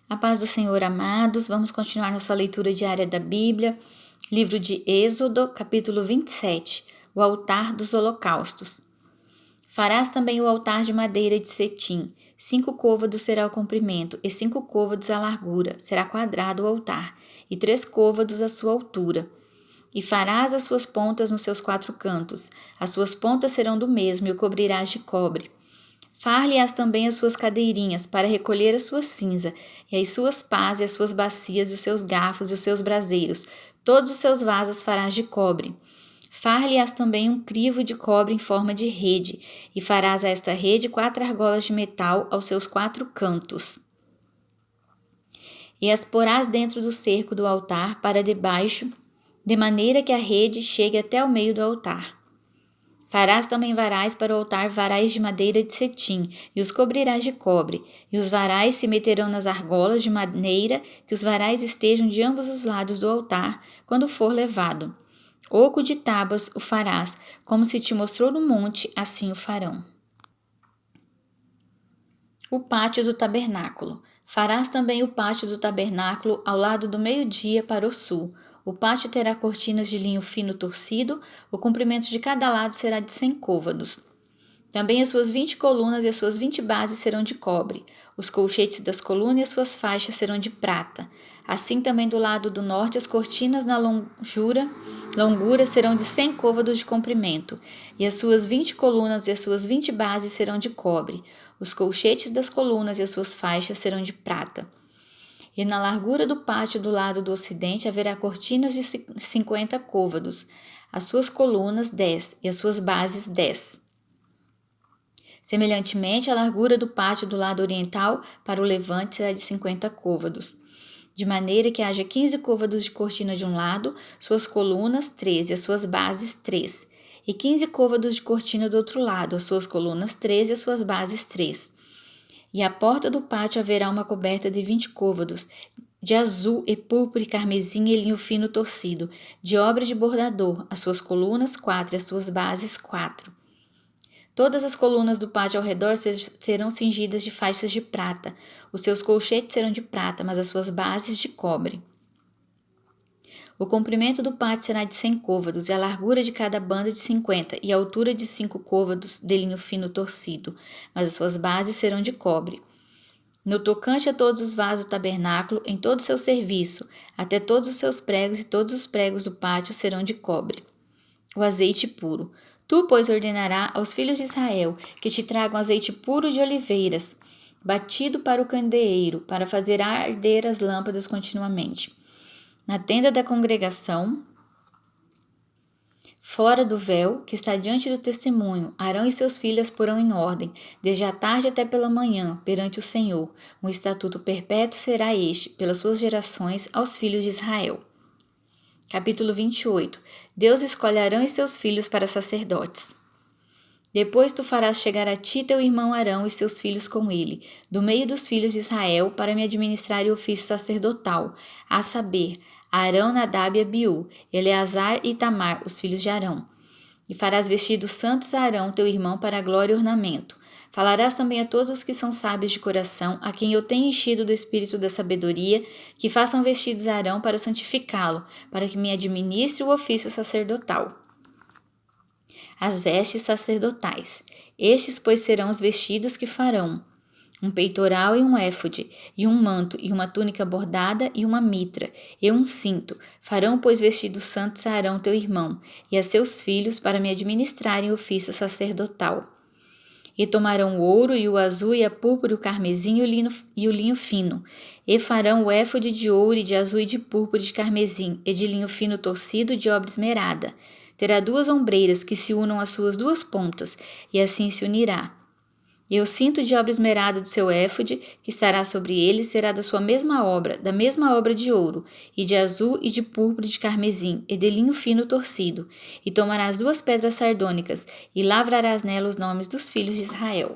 A paz do Senhor, amados. Vamos continuar nossa leitura diária da Bíblia. Livro de Êxodo, capítulo 27. O altar dos holocaustos. Farás também o altar de madeira de cetim. 5 côvados será o comprimento, e 5 côvados a largura. Será quadrado o altar, e 3 côvados a sua altura. E farás as suas pontas nos seus 4 cantos. As suas pontas serão do mesmo, e o cobrirás de cobre. Far-lhe-ás também as suas cadeirinhas, para recolher a sua cinza, e as suas pás, e as suas bacias, e os seus garfos, e os seus braseiros. Todos os seus vasos farás de cobre. Far-lhe-ás também um crivo de cobre em forma de rede, e farás a esta rede 4 argolas de metal aos seus 4 cantos. E as porás dentro do cerco do altar para debaixo, de maneira que a rede chegue até o meio do altar. Farás também varais para o altar, varais de madeira de cetim, e os cobrirás de cobre, e os varais se meterão nas argolas de maneira que os varais estejam de ambos os lados do altar, quando for levado. Oco de tábuas o farás, como se te mostrou no monte, assim o farão. O pátio do tabernáculo. Farás também o pátio do tabernáculo ao lado do meio-dia para o sul. O pátio terá cortinas de linho fino torcido, o comprimento de cada lado será de 100 côvados. Também as suas 20 colunas e as suas 20 bases serão de cobre. Os colchetes das colunas e as suas faixas serão de prata. Assim também do lado do norte as cortinas na longura serão de 100 côvados de comprimento, e as suas 20 colunas e as suas 20 bases serão de cobre. Os colchetes das colunas e as suas faixas serão de prata. E na largura do pátio do lado do ocidente haverá cortinas de 50 côvados, as suas colunas 10 e as suas bases 10. Semelhantemente, a largura do pátio do lado oriental para o levante será de 50 côvados, de maneira que haja 15 côvados de cortina de um lado, suas colunas 3 e as suas bases 3, e 15 côvados de cortina do outro lado, as suas colunas 3 e as suas bases 3. E à porta do pátio haverá uma coberta de 20 côvados, de azul e púrpura e carmesim e linho fino torcido, de obra de bordador, as suas colunas 4 e as suas bases 4. Todas as colunas do pátio ao redor serão cingidas de faixas de prata. Os seus colchetes serão de prata, mas as suas bases de cobre. O comprimento do pátio será de 100 côvados, e a largura de cada banda de 50, e a altura de 5 côvados de linho fino torcido, mas as suas bases serão de cobre. No tocante a todos os vasos do tabernáculo, em todo o seu serviço, até todos os seus pregos e todos os pregos do pátio serão de cobre. O azeite puro. Tu, pois, ordenarás aos filhos de Israel que te tragam azeite puro de oliveiras, batido para o candeeiro, para fazer arder as lâmpadas continuamente. Na tenda da congregação, fora do véu, que está diante do testemunho, Arão e seus filhos porão em ordem, desde a tarde até pela manhã, perante o Senhor. Um estatuto perpétuo será este, pelas suas gerações, aos filhos de Israel. Capítulo 28. Deus escolhe Arão e seus filhos para sacerdotes. Depois tu farás chegar a ti teu irmão Arão e seus filhos com ele, do meio dos filhos de Israel, para me administrar o ofício sacerdotal, a saber, Arão, Nadab e Abiú, Eleazar e Itamar, os filhos de Arão. E farás vestidos santos a Arão, teu irmão, para a glória e ornamento. Falarás também a todos os que são sábios de coração, a quem eu tenho enchido do espírito da sabedoria, que façam vestidos a Arão para santificá-lo, para que me administre o ofício sacerdotal. As vestes sacerdotais. Estes, pois, serão os vestidos que farão: um peitoral e um éfode, e um manto, e uma túnica bordada, e uma mitra, e um cinto. Farão, pois, vestidos santos a Arão teu irmão, e a seus filhos, para me administrarem o ofício sacerdotal. E tomarão o ouro, e o azul, e a púrpura, e o carmesim, e o linho fino. E farão o éfode de ouro, e de azul, e de púrpura, e de carmesim, e de linho fino torcido, de obra esmerada. Terá 2 ombreiras que se unam às suas 2 pontas, e assim se unirá. E o cinto de obra esmerada do seu éfode, que estará sobre ele, será da mesma obra de ouro, e de azul, e de púrpura, e de carmesim, e de linho fino torcido. E tomarás 2 pedras sardônicas, e lavrarás nelas os nomes dos filhos de Israel.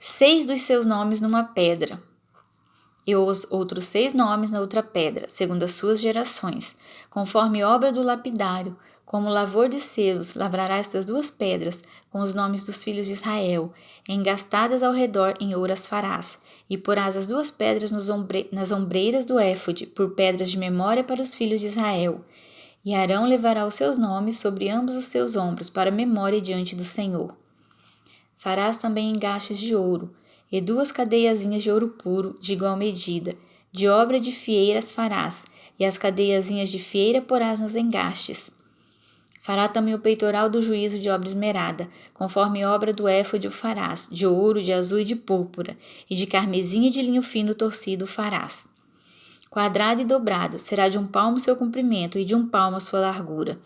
6 dos seus nomes numa pedra, e os outros 6 nomes na outra pedra, segundo as suas gerações, conforme obra do lapidário, Como lavor de selos, lavrará estas 2 pedras, com os nomes dos filhos de Israel, engastadas ao redor em ouro as farás, e porás as 2 pedras nas ombreiras do éfode, por pedras de memória para os filhos de Israel. E Arão levará os seus nomes sobre ambos os seus ombros, para memória diante do Senhor. Farás também engastes de ouro, e 2 cadeiazinhas de ouro puro, de igual medida, de obra de fieiras farás, e as cadeiazinhas de fieira porás nos engastes. Fará também o peitoral do juízo de obra esmerada, conforme obra do éfode o farás, de ouro, de azul e de púrpura, e de carmesim e de linho fino torcido farás. Quadrado e dobrado, será de 1 palmo seu comprimento e de 1 palmo a sua largura.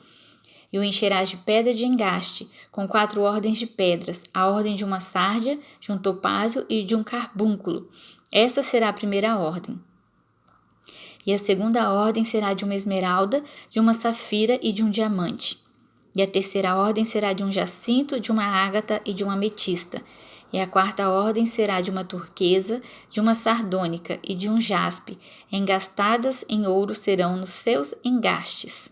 E o encherás de pedra de engaste, com 4 ordens de pedras, a ordem de uma sárdia, de um topázio e de um carbúnculo. Esta será a primeira ordem. E a segunda ordem será de uma esmeralda, de uma safira e de um diamante. E a terceira ordem será de um jacinto, de uma ágata e de uma ametista. E a quarta ordem será de uma turquesa, de uma sardônica e de um jaspe, engastadas em ouro serão nos seus engastes.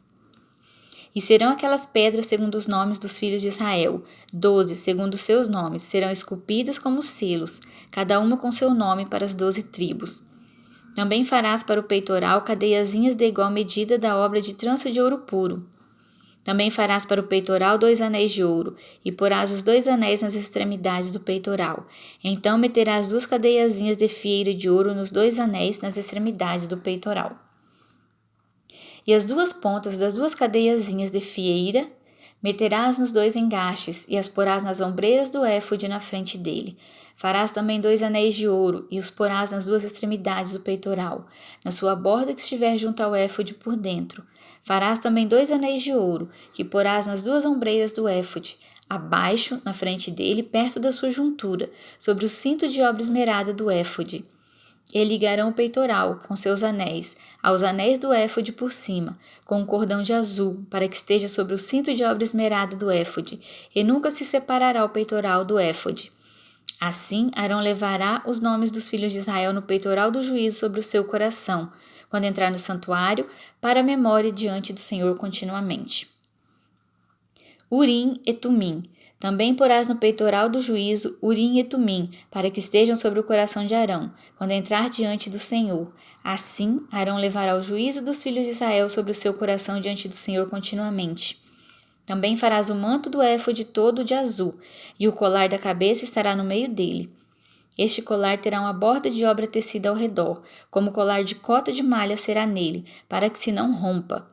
E serão aquelas pedras segundo os nomes dos filhos de Israel, 12 segundo os seus nomes, serão esculpidas como selos, cada uma com seu nome para as 12 tribos. Também farás para o peitoral cadeiazinhas de igual medida da obra de trança de ouro puro. Também farás para o peitoral 2 anéis de ouro, e porás os 2 anéis nas extremidades do peitoral. Então meterás 2 cadeiazinhas de fieira de ouro nos 2 anéis nas extremidades do peitoral. E as 2 pontas das 2 cadeiazinhas de fieira meterás nos 2 engastes, e as porás nas ombreiras do éfode na frente dele. Farás também 2 anéis de ouro, e os porás nas 2 extremidades do peitoral, na sua borda que estiver junto ao éfode por dentro. Farás também 2 anéis de ouro, que porás nas 2 ombreiras do éfode, abaixo, na frente dele, perto da sua juntura, sobre o cinto de obra esmerada do éfode. E ligarão o peitoral, com seus anéis, aos anéis do éfode por cima, com um cordão de azul, para que esteja sobre o cinto de obra esmerada do éfode, e nunca se separará o peitoral do éfode. Assim, Arão levará os nomes dos filhos de Israel no peitoral do juízo sobre o seu coração, quando entrar no santuário, para a memória diante do Senhor continuamente. Urim e Tumim. Também porás no peitoral do juízo Urim e Tumim, para que estejam sobre o coração de Arão, quando entrar diante do Senhor. Assim, Arão levará o juízo dos filhos de Israel sobre o seu coração diante do Senhor continuamente. Também farás o manto do éfode todo de azul, e o colar da cabeça estará no meio dele. Este colar terá uma borda de obra tecida ao redor, como colar de cota de malha será nele, para que se não rompa.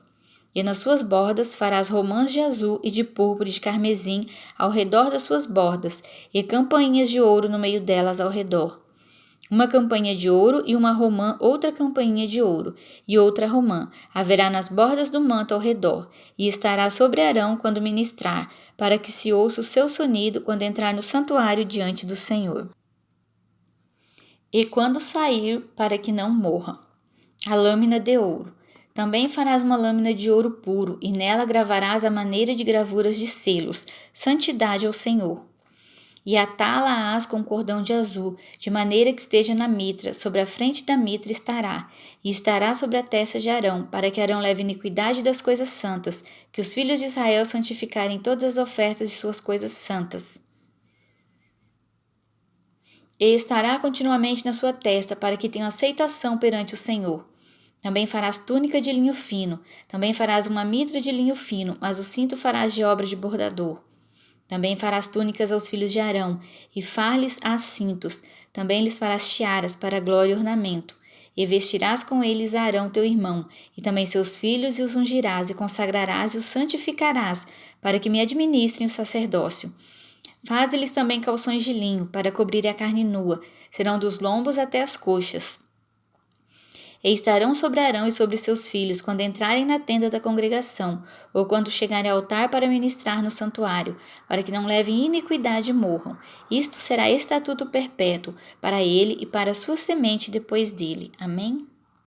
E nas suas bordas farás romãs de azul e de púrpura e de carmesim ao redor das suas bordas, e campainhas de ouro no meio delas ao redor. Uma campainha de ouro e uma romã, outra campainha de ouro e outra romã, haverá nas bordas do manto ao redor, e estará sobre Arão quando ministrar, para que se ouça o seu sonido quando entrar no santuário diante do Senhor. E quando sair, para que não morra. A lâmina de ouro. Também farás uma lâmina de ouro puro, e nela gravarás a maneira de gravuras de selos, santidade ao Senhor. E atá-la-ás com cordão de azul, de maneira que esteja na mitra, sobre a frente da mitra estará, e estará sobre a testa de Arão, para que Arão leve iniquidade das coisas santas, que os filhos de Israel santificarem todas as ofertas de suas coisas santas. E estará continuamente na sua testa, para que tenha aceitação perante o Senhor. Também farás túnica de linho fino, também farás uma mitra de linho fino, mas o cinto farás de obra de bordador. Também farás túnicas aos filhos de Arão, e far-lhes-ás cintos, também lhes farás tiaras para glória e ornamento. E vestirás com eles a Arão teu irmão, e também seus filhos, e os ungirás, e consagrarás e os santificarás, para que me administrem o sacerdócio. Faze-lhes também calções de linho, para cobrir a carne nua, serão dos lombos até as coxas. E estarão sobre Arão e sobre seus filhos, quando entrarem na tenda da congregação, ou quando chegarem ao altar para ministrar no santuário, para que não levem iniquidade e morram. Isto será estatuto perpétuo para ele e para a sua semente depois dele. Amém?